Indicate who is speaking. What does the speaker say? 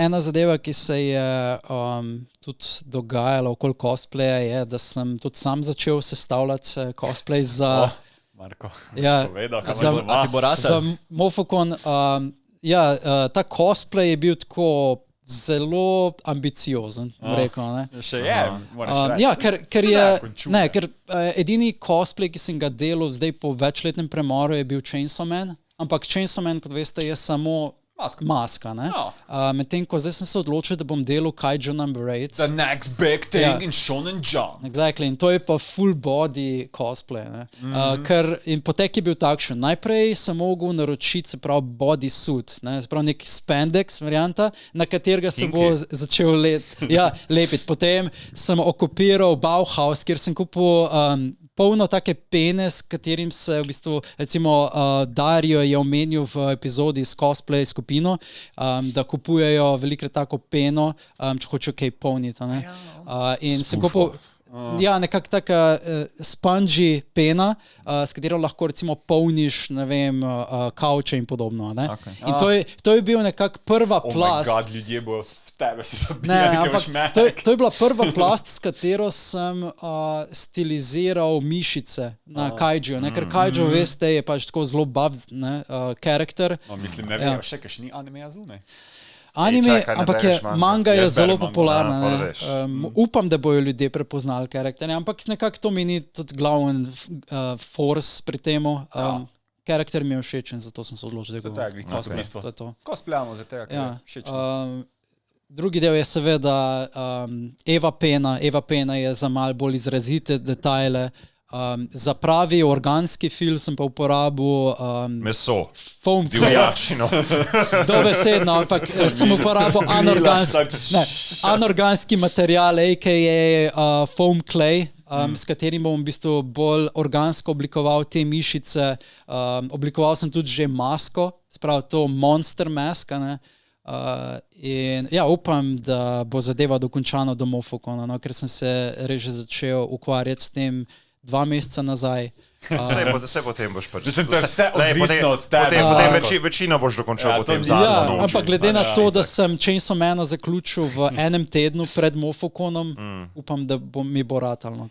Speaker 1: ena zadeva, ki se je tudi dogajala okoli cosplaya, je, da sem tudi sam začel sestavljati cosplay za...
Speaker 2: Marko,
Speaker 1: Ja,
Speaker 2: povedal, kaj
Speaker 1: za-
Speaker 2: imaš doma?
Speaker 1: Za Mofokon, ta cosplay je bil tako zelo ambiciozen, bom rekel. Ne?
Speaker 2: Še je, moraš reči.
Speaker 1: Ja, ker je,
Speaker 2: končuje.
Speaker 1: ne, ker edini cosplay, ki sem ga delal zdaj po večletnem premoru, je bil Chainsaw Man, ampak Chainsaw Man, kot veste, je samo maska, ne?
Speaker 2: Ja.
Speaker 1: Medtem ko zdaj sem se odločil, da bom delal Kaiju number 8.
Speaker 2: The next big thing
Speaker 1: Ja.
Speaker 2: in Shonen Jump.
Speaker 1: Exactly. In to je pa full body cosplay. Ne? In potek je bil takšen. Najprej sem mogel naročiti, se pravi, bodysuit, se pravi neki spandex varianta, na katerega se bo začel lepiti. Potem sem okupiral Bauhaus, kjer sem kupil polno take pene, s katerim se v bistvu, recimo Dario je omenil v epizodi s cosplay skupino, da kupujejo velikrat tako peno, če hočejo kaj polniti. Ne? In sem kupil nekak taka spongy pena, s katero lahko recimo polniš, ne vem, kavče in podobno. Ne?
Speaker 2: Okay.
Speaker 1: In to je bil nekak prva plast.
Speaker 2: Oh my god, ljudje bojo v tebe se
Speaker 1: Ne,
Speaker 2: zabijali, kaj boš
Speaker 1: ampak
Speaker 2: menek.
Speaker 1: to je bila prva plast, s katero sem stiliziral mišice na kaiju. Ker kaiju, veste, je pač tako zelo bavd karakter.
Speaker 2: No, mislim, ne vem, še kaj še ni anime zunaj.
Speaker 1: Anime,
Speaker 3: čakaj, ne
Speaker 1: ampak je,
Speaker 3: bereš manga.
Speaker 1: manga je
Speaker 2: Jaz
Speaker 1: zelo
Speaker 2: berem mango,
Speaker 1: popularna.
Speaker 3: pol
Speaker 1: Ne?
Speaker 3: veš.
Speaker 1: Upam, da bojo ljudje prepoznali karakterje, ampak nekako to mi ni tudi glaven force pri temu. Karakter mi je všeč in zato sem se odločil, da
Speaker 2: To je
Speaker 1: ga
Speaker 2: glih nasto bistvo.
Speaker 1: To je to.
Speaker 2: Ko spljamo za tega, ker
Speaker 1: Ja.
Speaker 2: je všeč.
Speaker 1: Drugi del je seveda Eva Pena. Eva Pena je za malo bolj izrazite detajle. Za pravi organski film sem pa uporabil
Speaker 3: Meso,
Speaker 1: foam clay.
Speaker 3: divjačino.
Speaker 1: Dobesedno, ampak sem uporabil anorganski material, a.k.a. foam clay, s katerim bom v bistvu bolj organsko oblikoval te mišice. Oblikoval sem tudi že masko, sprav to monster mask, ne? In ja, upam, da bo zadeva dokončana do Mofokona, no? Ker sem se res že začel ukvarjati s tem 2 meseca nazaj.
Speaker 3: Vse potem boš pač.
Speaker 2: Mislim, to je vse odvisno od tebe.
Speaker 3: Potem večino boš dokončal
Speaker 2: Ja,
Speaker 3: potem
Speaker 2: to ni-
Speaker 3: zadnjo noč.
Speaker 1: Ampak glede na
Speaker 2: Pač,
Speaker 1: to,
Speaker 2: ja,
Speaker 1: da
Speaker 2: itak.
Speaker 1: sem Chainsaw Mana zaključil v enem tednu pred Mofokonom, upam, da mi bo ratalo.